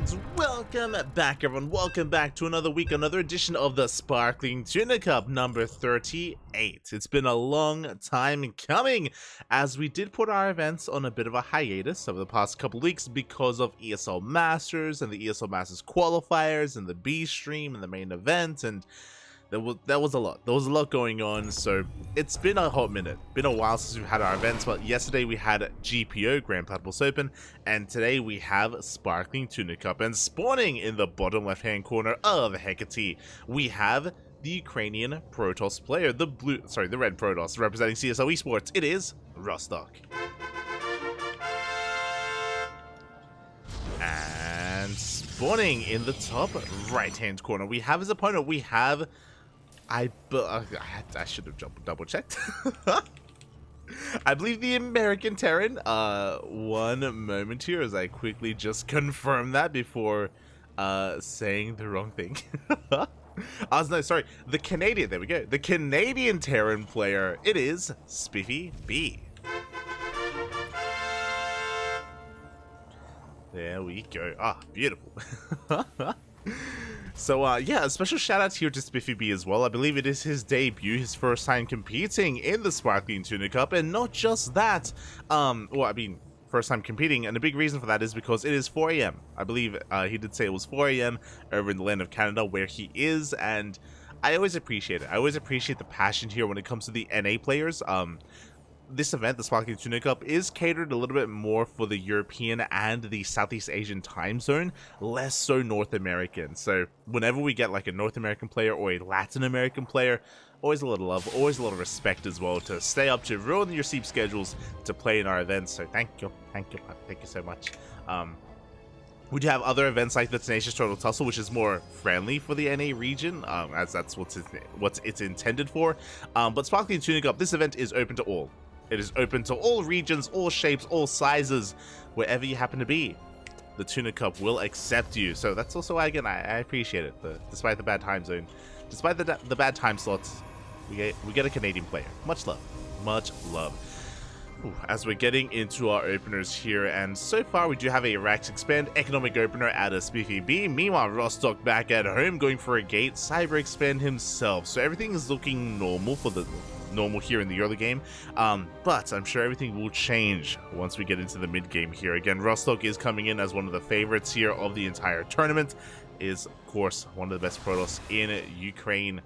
And welcome back, everyone. Welcome back to another week, another edition of the Sparkling Tuna Cup number 38. It's been a long time coming, as we did put our events on a bit of a hiatus over the past couple weeks because of ESL Masters and the ESL Masters qualifiers and the B stream and the main event, and that was a lot. There was a lot going on, so it's been a hot minute. Been a while since we've had our events, but yesterday we had GPO, Grand Platypus Open, and today we have Sparkling Tuna Cup. And spawning in the bottom left-hand corner of Hecate, we have the Ukrainian Protoss player, the red Protoss, representing CSL Esports. It is Rostok. And spawning in the top right-hand corner, we have his opponent. We have... I should have double checked. I believe the American Terran. One moment here as I quickly just confirm that before saying the wrong thing. No, sorry. The Canadian. There we go. The Canadian Terran player. It is SpiffyBee. There we go. Ah, beautiful. So, yeah, a special shout out here to SpiffyBee as well. I believe it is his debut, his first time competing in the Sparkling Tuna Cup, and not just that, first time competing, and a big reason for that is because it is 4 AM. I believe he did say it was 4 AM over in the land of Canada where he is, and I always appreciate it. I always appreciate the passion here when it comes to the NA players. This event, the Sparkling Tuna Cup, is catered a little bit more for the European and the Southeast Asian time zone, less so North American. So whenever we get like a North American player or a Latin American player, always a little love, always a little respect as well to stay up to ruin your sleep schedules to play in our events. So thank you so much. We do have other events like the Tenacious Turtle Tussle, which is more friendly for the NA region, as that's what it's intended for. But Sparkling Tuna Cup, this event is open to all. It is open to all regions, all shapes, all sizes, wherever you happen to be. The Tuna Cup will accept you. So that's also why, again, I appreciate it. Despite the bad time zone, despite the bad time slots, we get a Canadian player. Much love. Much love. Ooh, as we're getting into our openers here, and so far we do have a Rax Expand economic opener at a SpiffyBee. Meanwhile, Rostok back at home going for a gate Cyber Expand himself. So everything is looking normal for the normal here in the early game, but I'm sure everything will change once we get into the mid game here. Again, Rostok is coming in as one of the favorites here of the entire tournament, is of course one of the best Protoss in Ukraine,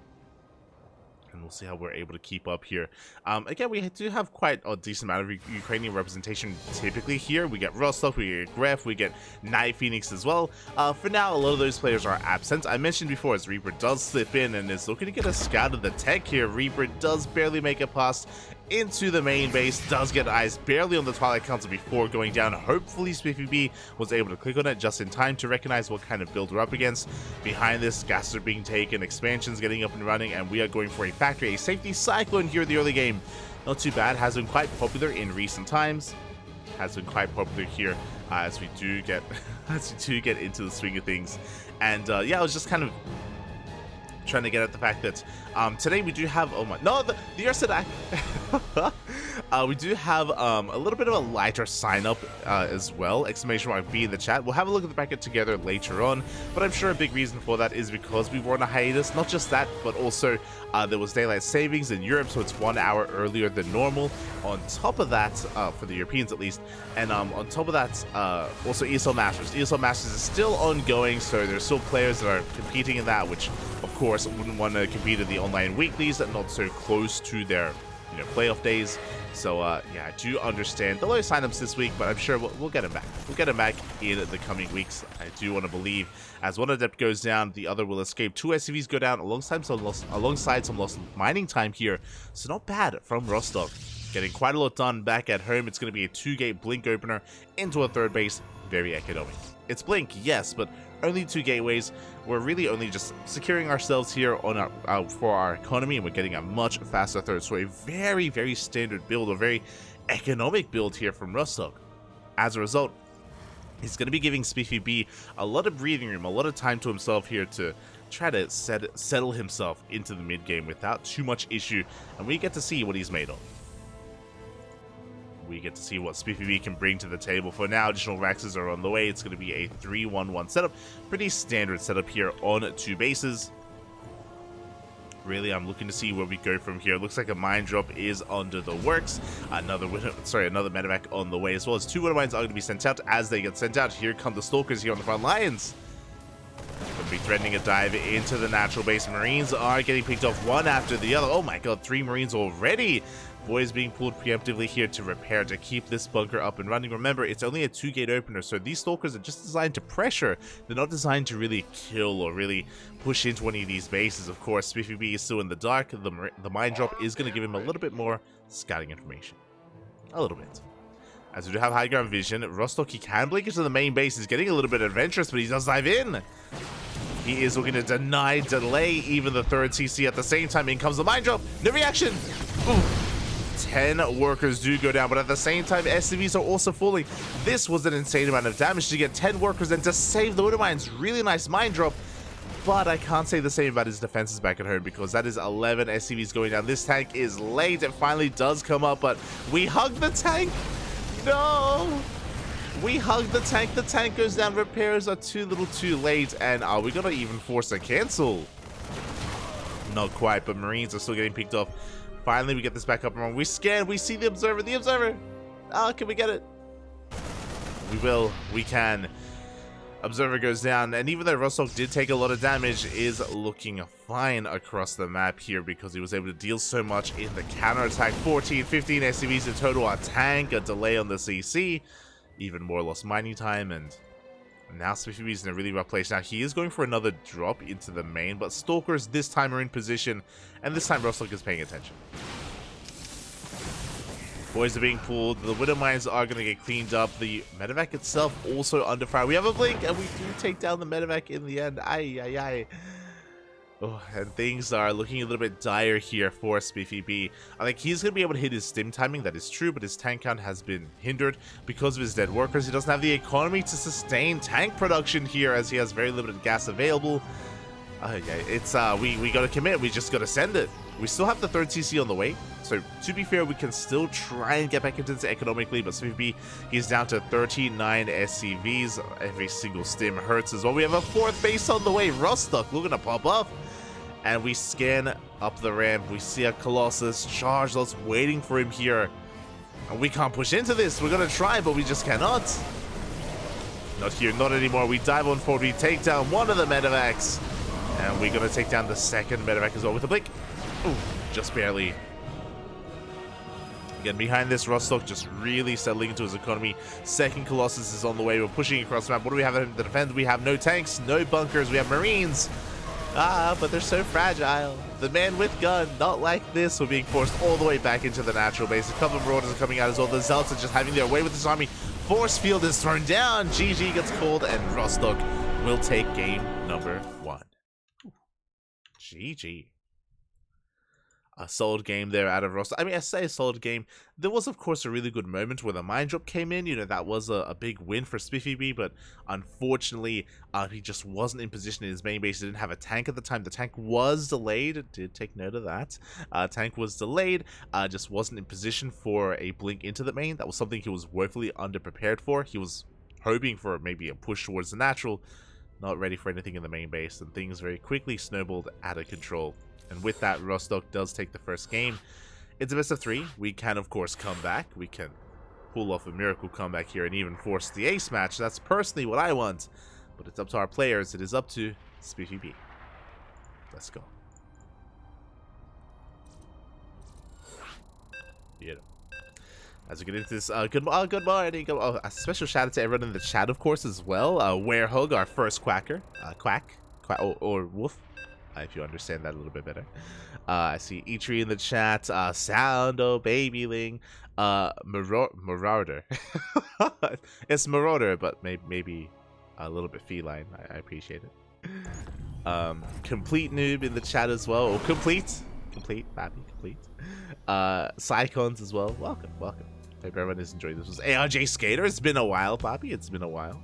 and we'll see how we're able to keep up here. Again, we do have quite a decent amount of Ukrainian representation typically here. We get Rostok, we get Gref, we get Night Phoenix as well. For now, a lot of those players are absent. I mentioned before, as Reaper does slip in and is looking to get a scout of the tech here. Reaper does barely make it past into the main base, does get eyes barely on the Twilight Council before going down. Hopefully SpiffyBee was able to click on it just in time to recognize what kind of build we're up against. Behind this, gases are being taken, expansions getting up and running, and we are going for a factory, a safety cyclone here in the early game. Not too bad, has been quite popular in recent times. Has been quite popular here as we do get into the swing of things. And yeah, I was just kind of trying to get at the fact that today we do have the Ursadai. We do have a little bit of a lighter sign up as well, exclamation mark B in the chat. We'll have a look at the bracket together later on, but I'm sure a big reason for that is because we were on a hiatus. Not just that, but also there was daylight savings in Europe, so it's 1 hour earlier than normal. On top of that, for the Europeans at least, and on top of that, also ESL Masters. ESL Masters is still ongoing, so there's still players that are competing in that, which of course wouldn't want to compete in the online weeklies and not so close to their playoff days. So yeah, I do understand the low signups this week, but I'm sure we'll get them back. We'll get them back in the coming weeks. I do want to believe as one adept goes down, the other will escape. 2 SCVs go down alongside some lost mining time here. So not bad from Rostok. Getting quite a lot done back at home. It's going to be a 2-gate blink opener into a third base. Very economic. It's blink, yes, but only 2 gateways. We're really only just securing ourselves here on our for our economy, and we're getting a much faster third. So a very, very standard build, a very economic build here from Rostok. As a result, he's going to be giving SpiffyBee a lot of breathing room, a lot of time to himself here to try to settle himself into the mid game without too much issue, and we get to see what he's made of. we get to see what SpiffyBee can bring to the table. For now, additional Raxes are on the way. It's going to be a 3-1-1 setup. Pretty standard setup here on 2 bases. Really, I'm looking to see where we go from here. Looks like a mine drop is under the works. Another medevac on the way, as well as 2 widow mines are going to be sent out. As they get sent out, here come the stalkers here on the front lines. Going to be threatening a dive into the natural base. Marines are getting picked off one after the other. Oh my god, 3 Marines already. Boys being pulled preemptively here to repair, to keep this bunker up and running. Remember, it's only a 2-gate opener, so these stalkers are just designed to pressure. They're not designed to really kill or really push into any of these bases. Of course, SpiffyBee is still in the dark. The mine drop is going to give him a little bit more scouting information. A little bit. As we do have high ground vision, Rostok, he can blink into the main base. He's getting a little bit adventurous, but he does dive in. He is looking to delay even the 3rd CC. At the same time, in comes the mine drop. No reaction. Ooh. 10 workers do go down, but at the same time, SCVs are also falling. This was an insane amount of damage to get 10 workers and to save the widow mines. Really nice mine drop, but I can't say the same about his defenses back at home, because that is 11 SCVs going down. This tank is late. It finally does come up, but we hug the tank. No! We hug the tank. The tank goes down. Repairs are too little too late, and are we gonna even force a cancel? Not quite, but Marines are still getting picked off. Finally, we get this back up and running. We scan. We see the observer. The observer. Oh, can we get it? We will. We can. Observer goes down. And even though Rostok did take a lot of damage, is looking fine across the map here, because he was able to deal so much in the counterattack. 14, 15 SCVs in total. A tank, a delay on the CC. Even more lost mining time, and now SpiffyBee is in a really rough place. Now he is going for another drop into the main, but stalkers this time are in position, and this time Rostok is paying attention. Boys are being pulled. The widow mines are going to get cleaned up. The medevac itself also under fire. We have a blink, and we do take down the medevac in the end. Ay, ay, ay. Oh, and things are looking a little bit dire here for SpiffyBee. I think he's going to be able to hit his stim timing, that is true, but his tank count has been hindered because of his dead workers. He doesn't have the economy to sustain tank production here, as he has very limited gas available. Yeah, it's, we got to commit. We just got to send it. We still have the 3rd CC on the way, so to be fair, we can still try and get back into this economically, but SpiffyBee, he's down to 39 SCVs. Every single stim hurts as well. We have a 4th base on the way. Rostok looking to pop off. And we scan up the ramp. We see a Colossus charge. That's waiting for him here. And we can't push into this. We're going to try, but we just cannot. Not here, not anymore. We dive on forward. We take down one of the medevacs. And we're going to take down the 2nd medevac as well with a blink. Ooh, just barely. Again, behind this, Rostok just really settling into his economy. 2nd Colossus is on the way. We're pushing across the map. What do we have to defend? We have no tanks, no bunkers. We have Marines. Ah, but they're so fragile. The man with gun, not like this. We're being forced all the way back into the natural base. A couple of Marauders are coming out as well. The Zealots are just having their way with this army. Force field is thrown down. GG gets called, and Rostok will take game number 1. GG. A solid game there out of Rostok. I mean, I say a solid game. There was, of course, a really good moment where the mine drop came in. You know, that was a big win for SpiffyBee, but unfortunately, he just wasn't in position in his main base. He didn't have a tank at the time. The tank was delayed. Did take note of that. Tank was delayed. Just wasn't in position for a blink into the main. That was something he was woefully underprepared for. He was hoping for maybe a push towards the natural. Not ready for anything in the main base, and things very quickly snowballed out of control. And with that, Rostok does take the first game. It's a best of 3. We can, of course, come back. We can pull off a miracle comeback here and even force the ace match. That's personally what I want. But it's up to our players. It is up to SpiffyBee. Let's go. Beautiful. As we get into this, good morning. A special shout out to everyone in the chat, of course, as well. Werehug, our first quacker. Quack, or wolf. If you understand that a little bit better. I see Eitri in the chat, Soundo, Babyling, Marauder. It's Marauder, but maybe a little bit feline. I appreciate it. Complete Noob in the chat as well. Oh, complete, Babby, complete. Psychons as well. Welcome. Hope everyone is enjoying this. This was ARJ Skater. It's been a while, Bobby. It's been a while.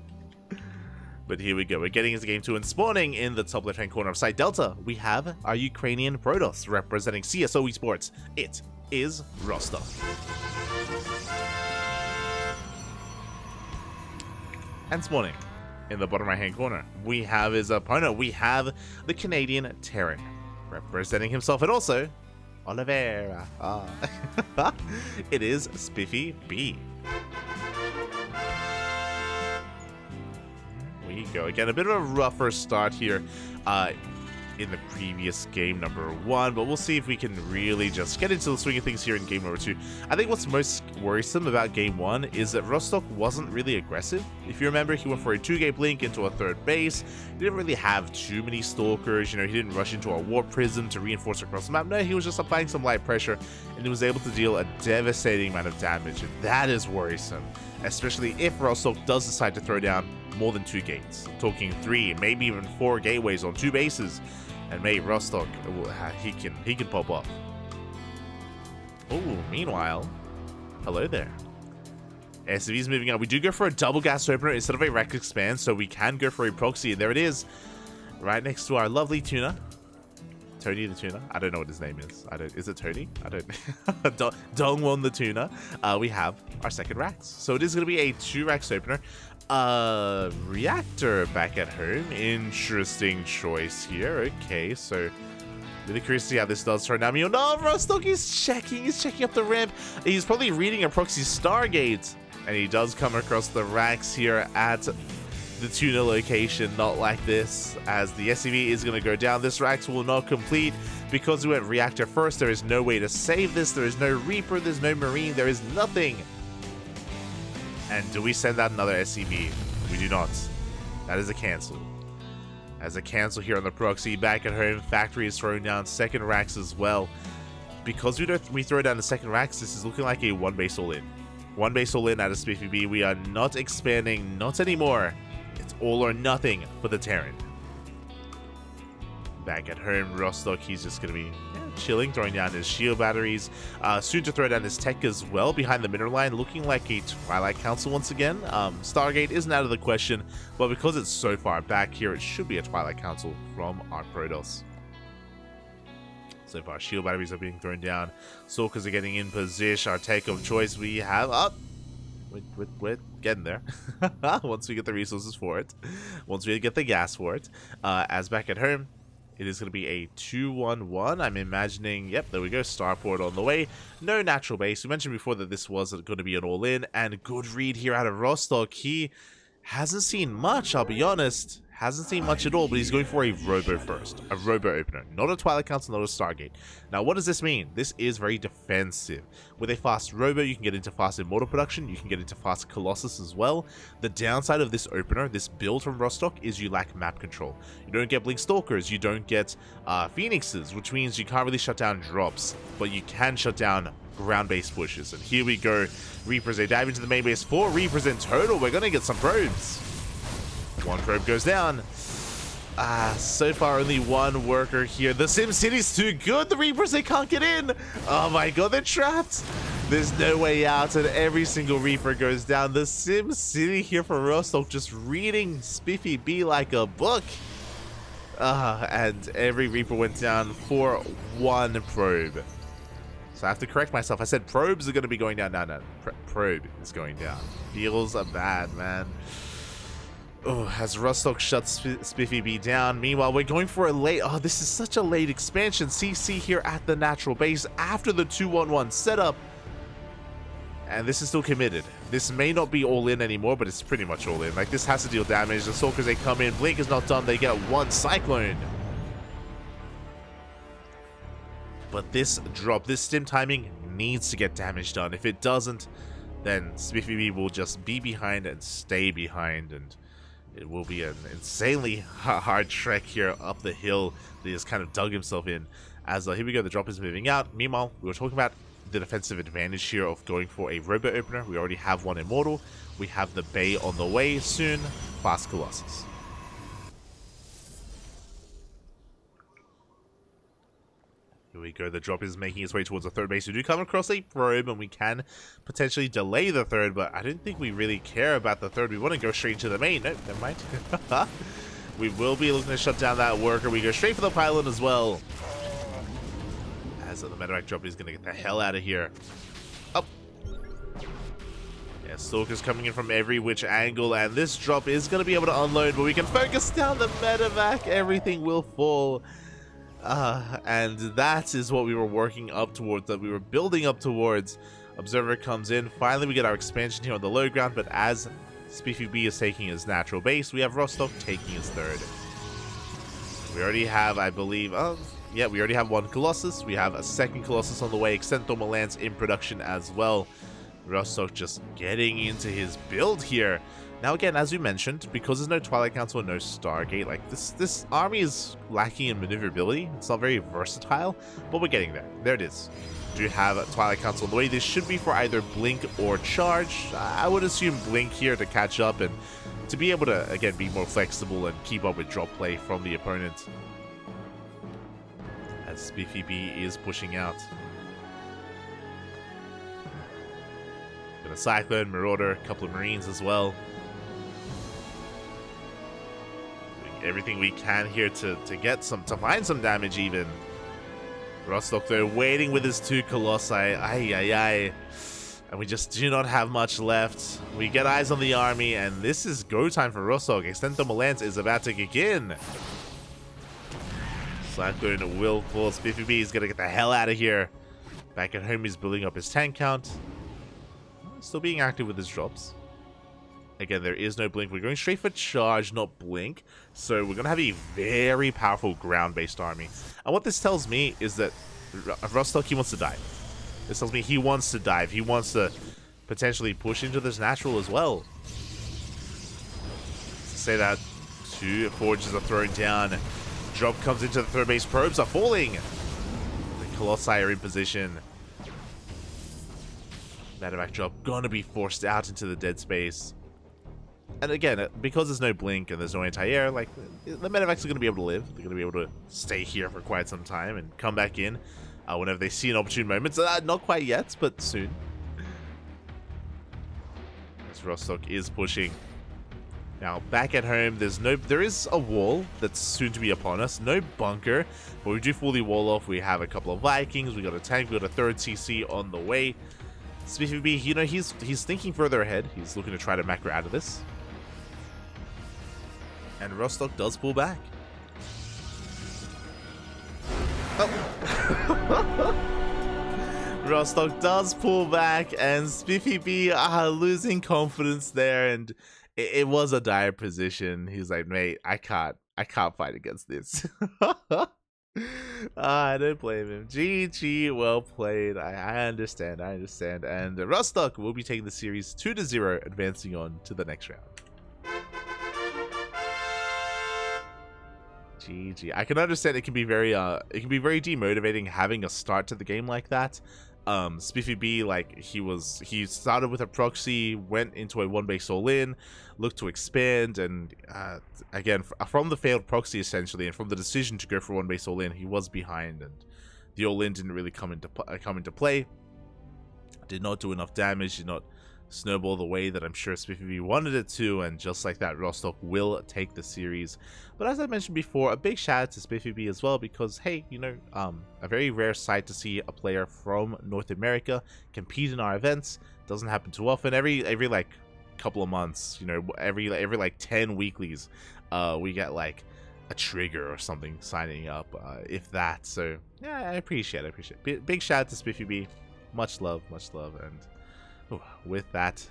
But here we go. We're getting into game 2 and spawning in the top left-hand corner of Site Delta. We have our Ukrainian Protoss representing CSO Esports. It is Rostok. And spawning in the bottom right-hand corner, we have his opponent. We have the Canadian Terran, representing himself, and also Oliveira. It is SpiffyBee. We go again. A bit of a rougher start here in the previous game number 1, but we'll see if we can really just get into the swing of things here in game number 2. I think what's most worrisome about game 1 is that Rostok wasn't really aggressive. If you remember, he went for a 2-gate blink into a third base. He didn't really have too many stalkers, you know, he didn't rush into a warp prism to reinforce across the map. No, he was just applying some light pressure, and he was able to deal a devastating amount of damage, and that is worrisome, especially if Rostok does decide to throw down more than 2 gates. I'm talking 3, maybe even 4 gateways on 2 bases. And mate, Rostok, he can pop off. Oh, meanwhile, hello there. SCV's moving up. We do go for a double gas opener instead of a rack expand, so we can go for a proxy. And there it is, right next to our lovely tuna, Tony the tuna. I don't know what his name is. Is it Tony? I don't. Dongwon the tuna. We have our second racks, so it is going to be a 2 racks opener. Reactor back at home. Interesting choice here. Okay, so really curious to see how this does turn out. No, Rostok is checking. He's checking up the ramp. He's probably reading a proxy Stargate, and he does come across the racks here at the tuna location. Not like this, as the SCV is going to go down. This racks will not complete because we went reactor first. There is no way to save this. There is no Reaper. There's no Marine. There is nothing. And do we send out another SCV? We do not. That is a cancel. As a cancel here on the proxy. Back at home, factory is throwing down second racks as well. Because we throw down the second racks, this is looking like a 1 base all in. 1 base all in out of SpiffyBee. We are not expanding, not anymore. It's all or nothing for the Terran. Back at home, Rostok, he's just going to be chilling, throwing down his shield batteries. Soon to throw down his tech as well behind the mineral line, looking like a Twilight Council once again. Stargate isn't out of the question, but because it's so far back here, it should be a Twilight Council from our Protoss. So far, shield batteries are being thrown down. Stalkers are getting in position. Our tech of choice we have up. We're getting there. Once we get the resources for it. Once we get the gas for it. As back at home, it is going to be a 2-1-1. I'm imagining, yep, there we go, starport on the way. No natural base. We mentioned before that this was going to be an all-in, and good read here out of Rostok. He hasn't seen much, I'll be honest. Hasn't seen much at all, but he's going for a robo first. A robo opener. Not a Twilight Council, not a Stargate. Now, what does this mean? This is very defensive. With a fast robo, you can get into fast Immortal production. You can get into fast Colossus as well. The downside of this opener, this build from Rostok, is you lack map control. You don't get Blink Stalkers. You don't get Phoenixes, which means you can't really shut down drops, but you can shut down ground-based pushes. And here we go. Reapers, they dive into the main base. 4 Reapers in total. We're going to get some probes. 1 probe goes down. So far only 1 worker here. The Sim City's too good. The Reapers, they can't get in. Oh my god, they're trapped. There's no way out, and every single Reaper goes down. The Sim City here for Rostok just reading SpiffyBee like a book. And every Reaper went down for 1 probe. So I have to correct myself. I said probes are going to be going down. No. Probe is going down. Feels bad, man. Oh, as Rostok shuts SpiffyBee down. Meanwhile, we're going for a late... Oh, this is such a late expansion. CC here at the natural base after the 2-1-1 setup. And this is still committed. This may not be all in anymore, but it's pretty much all in. Like, this has to deal damage. The Stalkers, they come in. Blink is not done. They get 1 Cyclone. But this drop, this stim timing needs to get damage done. If it doesn't, then SpiffyBee will just be behind and stay behind, and it will be an insanely hard trek here up the hill that he has kind of dug himself in. As here we go, the drop is moving out. Meanwhile, we were talking about the defensive advantage here of going for a robo opener. We already have 1 Immortal. We have the Bay on the way soon. Fast Colossus. Here we go, the drop is making its way towards the third base. We do come across a probe, and we can potentially delay the third, but I don't think we really care about the third. We want to go straight into the main. Nope, never mind. We will be looking to shut down that worker. We go straight for the pylon as well. As the medevac drop is going to get the hell out of here. Oh. Yeah, Stalkers coming in from every which angle, and this drop is going to be able to unload, but we can focus down the medevac. Everything will fall. And that is what we were working up towards, that we were building up towards. Observer comes in. Finally, we get our expansion here on the low ground, but as SpiffyBee is taking his natural base, we have Rostok taking his third. We already have, I believe, yeah, we already have one Colossus. We have a second Colossus on the way. Extentoma Lance in production as well. Rostok just getting into his build here. Now again, as we mentioned, because there's no Twilight Council and no Stargate, like this army is lacking in maneuverability. It's not very versatile, but we're getting there. There it is. We do have a Twilight Council on the way. This should be for either Blink or Charge. I would assume Blink here to catch up and to be able to, again, be more flexible and keep up with drop play from the opponent. As SpiffyBee is pushing out. Got a Cyclone, Marauder, a couple of Marines as well. Doing everything we can here to find some damage even. Rostok though waiting with his two Colossi. And we just do not have much left. We get eyes on the army, and this is go time for Rostok. Extentoma Lance is about to kick in. Cyclone will fall. SpiffyBee is gonna get the hell out of here. Back at home, he's building up his tank count. Still being active with his drops. Again, there is no Blink. We're going straight for Charge, not Blink. So we're going to have a very powerful ground-based army. And what this tells me is that Rostok, he wants to dive. This tells me he wants to dive. He wants to potentially push into this natural as well. Say that two forges are thrown down. Drop comes into the third base. Probes are falling. The Colossi are in position. Medevac drop gonna be forced out into the dead space. And again, because there's no Blink and there's no anti-air, like, the Medevacs are gonna be able to live. They're gonna be able to stay here for quite some time and come back in whenever they see an opportune moment. So, not quite yet, but soon. As Rostok is pushing. Now, back at home, there is a wall that's soon to be upon us. No bunker, but we do fully wall off. We have a couple of Vikings, we got a tank, we got a third CC on the way. SpiffyBee, you know, he's thinking further ahead. He's looking to try to macro out of this. And Rostok does pull back. Oh. Rostok does pull back, and SpiffyBee losing confidence there, and it was a dire position. He's like, mate, I can't fight against this. I don't blame him. GG, well played. I understand. And Rostok will be taking the series 2-0, advancing on to the next round. GG. I can understand it can be very demotivating having a start to the game like that. SpiffyBee, like, he started with a proxy, went into a one base all in, looked to expand, and again, from the failed proxy essentially, and from the decision to go for one base all in, he was behind, and the all in didn't really come into play. Did not do enough damage, did not snowball the way that I'm sure SpiffyBee wanted it to, and just like that, Rostok will take the series. But as I mentioned before, a big shout out to SpiffyBee as well, because hey, you know, a very rare sight to see a player from North America compete in our events. Doesn't happen too often. Every like couple of months, you know, every like 10 weeklies, we get like a trigger or something signing up, if that. So yeah, I appreciate it. Big shout out to SpiffyBee. Much love, and with that,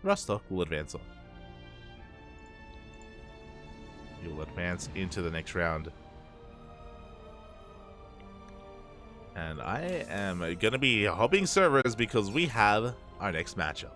Rostok will advance on. He will advance into the next round. And I am going to be hopping servers because we have our next matchup.